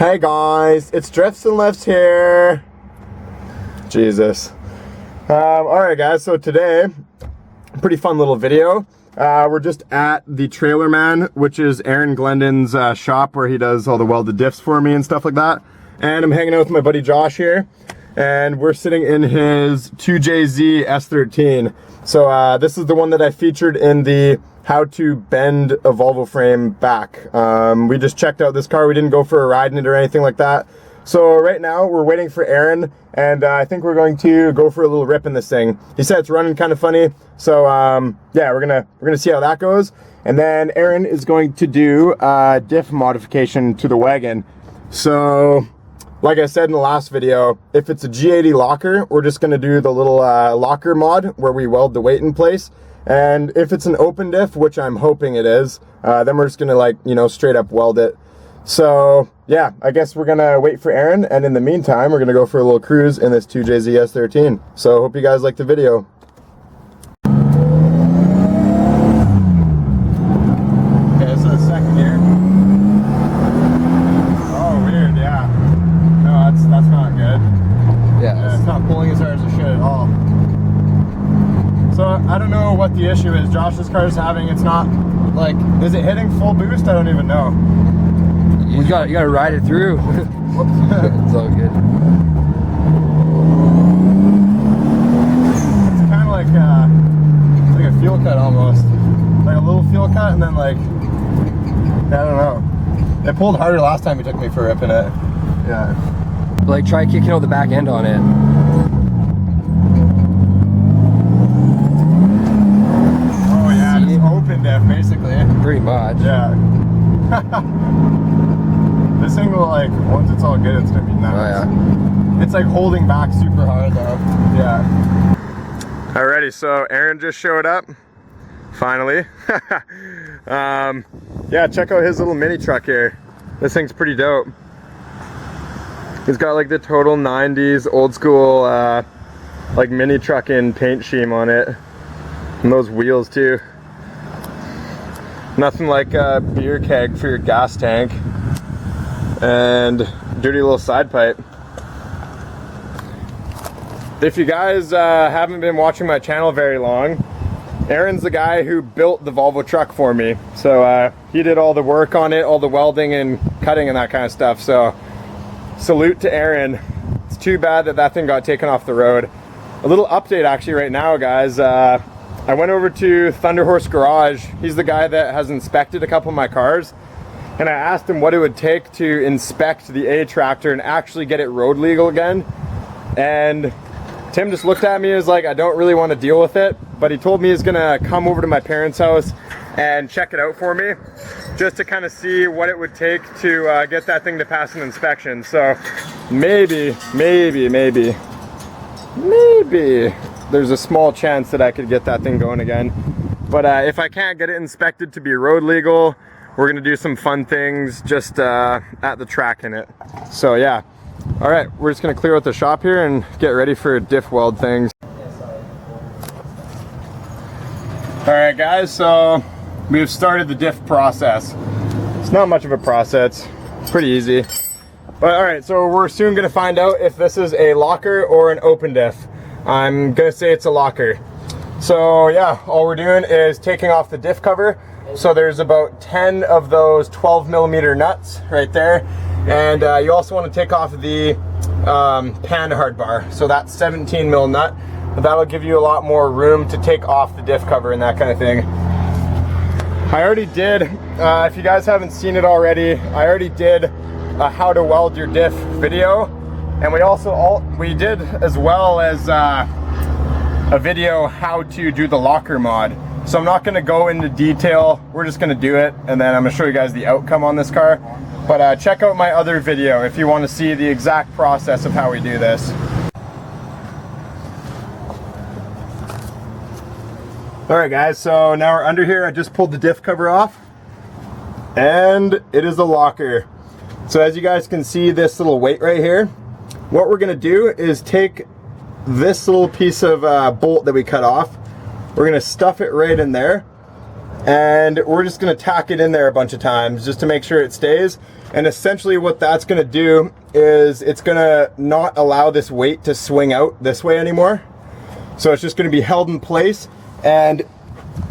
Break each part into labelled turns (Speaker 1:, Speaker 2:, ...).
Speaker 1: Hey guys, it's Drifts and Lifts here. Jesus. Alright guys, so today, pretty fun little video. We're just at the Trailer Man, which is Aaron Glendon's shop where he does all the welded diffs for me and stuff like that. And I'm hanging out with my buddy Josh here. And we're sitting in his 2JZ S13. So this is the one that I featured in the how to bend a Volvo frame back. We just checked out this car. We didn't go for a ride in it or anything like that. So right now we're waiting for Aaron, and I think we're going to go for a little rip in this thing. He said it's running kind of funny. So yeah, we're gonna see how that goes. And then Aaron is going to do a diff modification to the Wagon. So like I said in the last video, if it's a G80 locker, we're just gonna do the little locker mod where we weld the weight in place. And if it's an open diff, which I'm hoping it is, then we're just gonna, like, you know, straight up weld it. So yeah, I guess we're gonna wait for Aaron, and in the meantime, we're gonna go for a little cruise in this 2JZ S13. So hope you guys like the video. Okay, so the second gear. Oh, weird, yeah. No, that's not good. Yeah, it's not pulling as hard as it should at all. So I don't know what the issue is Josh's car is having. It's not, like, is it hitting full boost? I don't even know.
Speaker 2: You gotta ride it through. It's all good.
Speaker 1: It's kind of like a fuel cut almost. Like a little fuel cut, and then, like, I don't know. It pulled harder last time he took me for a rip in it. Yeah.
Speaker 2: Like, try kicking out the back end on it.
Speaker 1: Open diff, basically.
Speaker 2: Pretty much.
Speaker 1: Yeah. This thing will, like, once it's all good, it's gonna be nice.
Speaker 2: Oh, yeah.
Speaker 1: It's like holding back super hard though. Yeah. Alrighty, so Aaron just showed up. Finally. Yeah, check out his little mini truck here. This thing's pretty dope. He's got like the total 90s old school like mini trucking paint scheme on it. And those wheels too. Nothing like a beer keg for your gas tank. And dirty little side pipe. If you guys haven't been watching my channel very long, Aaron's the guy who built the Volvo truck for me. So he did all the work on it, all the welding and cutting and that kind of stuff. So salute to Aaron. It's too bad that that thing got taken off the road. A little update actually right now, guys. I went over to Thunder Horse Garage. He's the guy that has inspected a couple of my cars. And I asked him what it would take to inspect the A tractor and actually get it road legal again. And Tim just looked at me and was like, I don't really want to deal with it. But he told me he's gonna come over to my parents' house and check it out for me, just to kind of see what it would take to get that thing to pass an inspection. So maybe there's a small chance that I could get that thing going again. But if I can't get it inspected to be road legal, we're gonna do some fun things just at the track in it. So yeah, all right, we're just gonna clear out the shop here and get ready for diff weld things. All right guys, so we've started the diff process. It's not much of a process, pretty easy. But all right, so we're soon gonna find out if this is a locker or an open diff. I'm gonna say it's a locker. So yeah, all we're doing is taking off the diff cover. So there's about 10 of those 12mm nuts right there. And you also want to take off the pan hard bar. So that's 17mm nut. But that'll give you a lot more room to take off the diff cover and that kind of thing. I already did, if you guys haven't seen it already, I already did a how to weld your diff video. And we did as well as a video how to do the locker mod. So I'm not gonna go into detail, we're just gonna do it, and then I'm gonna show you guys the outcome on this car. But check out my other video if you wanna see the exact process of how we do this. All right guys, so now we're under here. I just pulled the diff cover off, and it is a locker. So as you guys can see, this little weight right here, what we're gonna do is take this little piece of bolt that we cut off, we're gonna stuff it right in there, and we're just gonna tack it in there a bunch of times just to make sure it stays. And essentially what that's gonna do is it's gonna not allow this weight to swing out this way anymore. So it's just gonna be held in place. And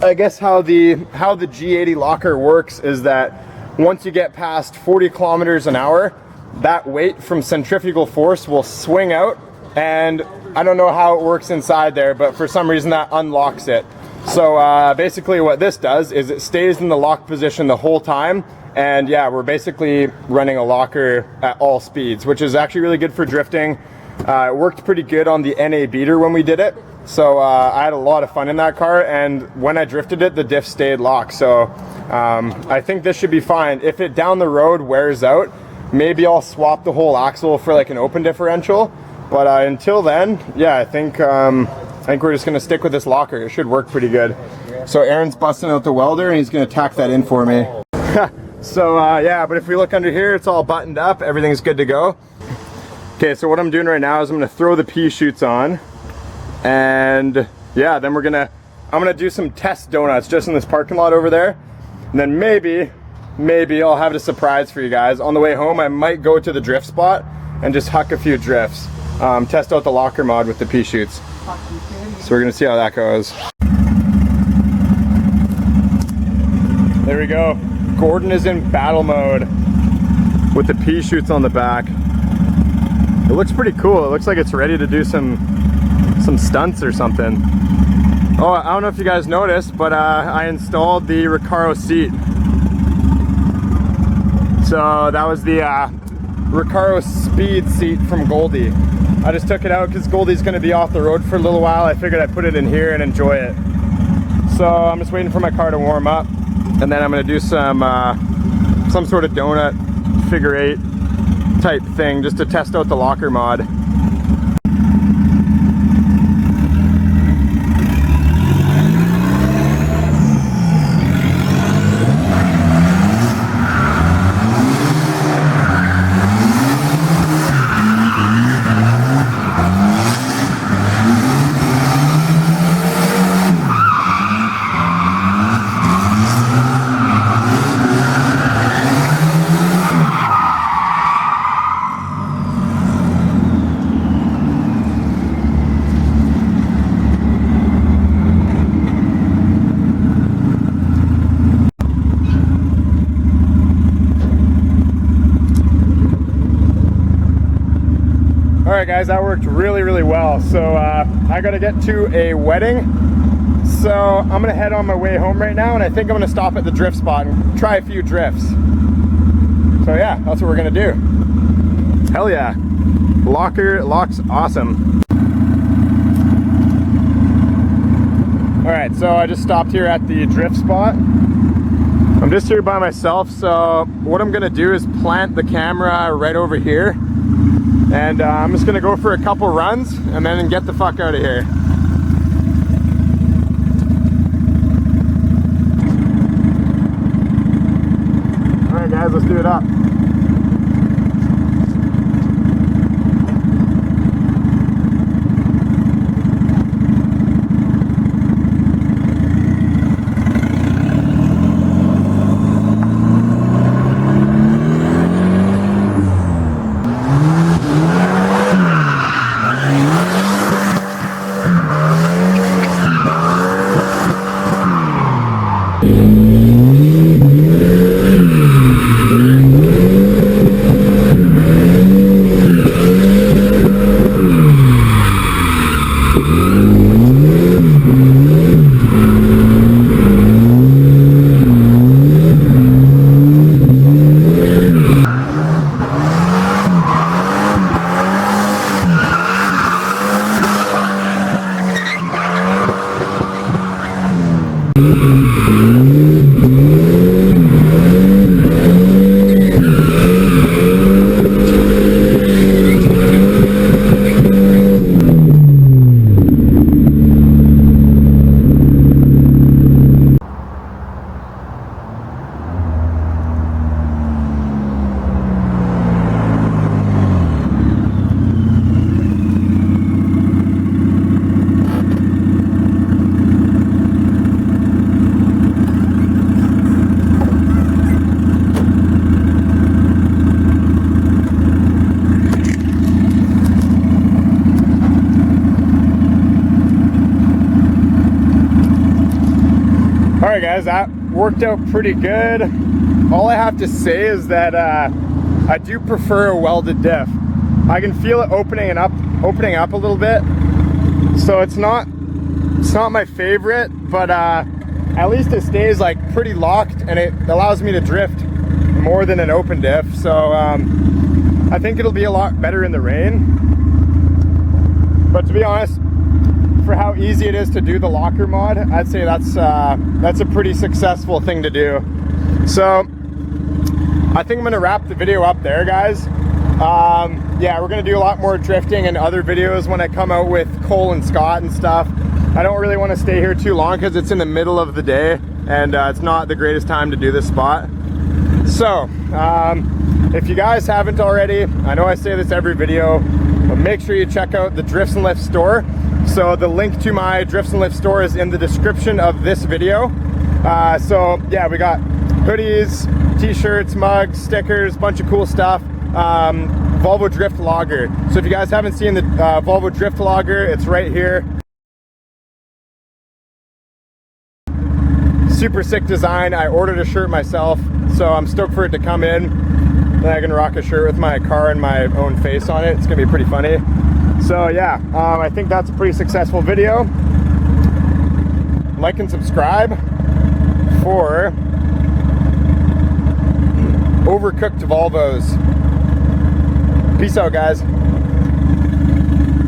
Speaker 1: I guess how the G80 locker works is that once you get past 40 kilometers an hour, that weight from centrifugal force will swing out, and I don't know how it works inside there, but for some reason that unlocks it. So basically what this does is it stays in the lock position the whole time, and yeah, we're basically running a locker at all speeds, which is actually really good for drifting. It worked pretty good on the NA beater when we did it, so I had a lot of fun in that car, and when I drifted it, the diff stayed locked. So I think this should be fine. If it down the road wears out, maybe I'll swap the whole axle for like an open differential, but until then, yeah, I think we're just gonna stick with this locker. It should work pretty good. So Aaron's busting out the welder and he's gonna tack that in for me. So yeah, but if we look under here, it's all buttoned up, everything's good to go. Okay, so what I'm doing right now is I'm gonna throw the pea shoots on, and yeah, then I'm gonna do some test donuts just in this parking lot over there, and then maybe I'll have a surprise for you guys. On the way home, I might go to the drift spot and just huck a few drifts. Test out the locker mod with the pea shoots. So we're gonna see how that goes. There we go. Gordon is in battle mode with the pea shoots on the back. It looks pretty cool. It looks like it's ready to do some stunts or something. Oh, I don't know if you guys noticed, but I installed the Recaro seat. So that was the Recaro speed seat from Goldie. I just took it out because Goldie's gonna be off the road for a little while. I figured I'd put it in here and enjoy it. So I'm just waiting for my car to warm up, and then I'm gonna do some sort of donut figure 8 type thing just to test out the locker mod. Alright guys, that worked really well. So I gotta get to a wedding, so I'm gonna head on my way home right now, and I think I'm gonna stop at the drift spot and try a few drifts. So yeah, that's what we're gonna do. Hell yeah, lock's awesome. Alright, so I just stopped here at the drift spot. I'm just here by myself, so what I'm gonna do is plant the camera right over here. And I'm just gonna go for a couple runs and then get the fuck out of here. Alright guys, let's do it up. right, guys, that worked out pretty good. All I have to say is that I do prefer a welded diff. I can feel it opening up a little bit. So it's not my favorite, but at least it stays like pretty locked, and it allows me to drift more than an open diff. So I think it'll be a lot better in the rain. But to be honest, for how easy it is to do the locker mod, I'd say that's a pretty successful thing to do. So I think I'm gonna wrap the video up there, guys. Yeah, we're gonna do a lot more drifting and other videos when I come out with Cole and Scott and stuff. I don't really want to stay here too long because it's in the middle of the day, and it's not the greatest time to do this spot. So if you guys haven't already, I know I say this every video, but make sure you check out the Drifts and Lifts store. So the link to my Drifts and Lifts store is in the description of this video. So yeah, we got hoodies, t-shirts, mugs, stickers, bunch of cool stuff. Volvo Drift Logger. So if you guys haven't seen the Volvo Drift Logger, it's right here. Super sick design. I ordered a shirt myself, so I'm stoked for it to come in. Then I can rock a shirt with my car and my own face on it. It's gonna be pretty funny. So yeah, I think that's a pretty successful video. Like and subscribe for overcooked Volvos. Peace out, guys.